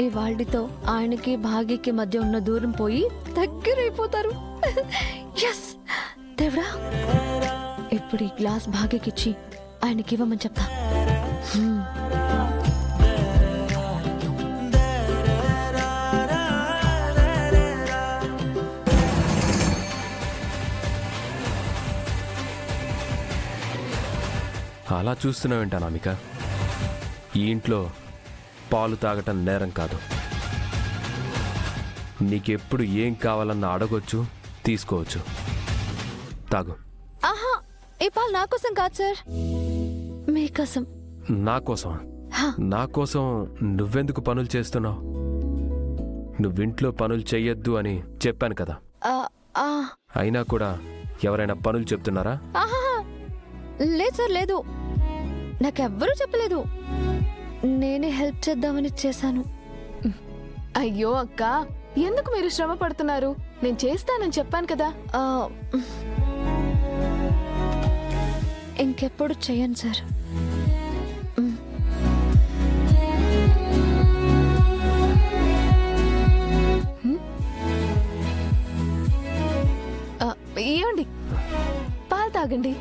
ఈ వాళ్ళతో ఆయనకి భాగ్యకి మధ్య ఉన్న దూరం పోయి దగ్గరైపోతారు. ఎస్ దేవుడా, ఇప్పుడు ఈ గ్లాస్ భాగ్యకిచ్చి ఆయనకి ఇవ్వమని చెప్తా. అలా చూస్తున్నావేంట అనామిక? ఈ ఇంట్లో పాలు తాగటం నేరం కాదు. నీకెప్పుడు ఏం కావాలన్నా అడగొచ్చు, తీసుకోవచ్చు. తాగు. ఆహా, ఈ పాలు నా కోసం కాదు సార్, మీకోసం. నా కోసం? నా కోసం నువ్వెందుకు పనులు చేస్తున్నావు? నువ్వింట్లో పనులు చెయ్యొద్దు అని చెప్పాను కదా. అయినా కూడా ఎవరైనా పనులు చెప్తున్నారా? లేదు సార్, లేదు, నాకెవ్వరూ చెప్పలేదు. నేనే హెల్ప్ చేద్దామని చేశాను. అయ్యో అక్క, ఎందుకు మీరు శ్రమ పడుతున్నారు? నేను చేస్తానని చెప్పాను కదా. ఇంకెప్పుడు చెయ్యను సార్. ఇవ్వండి, పాలు తాగండి.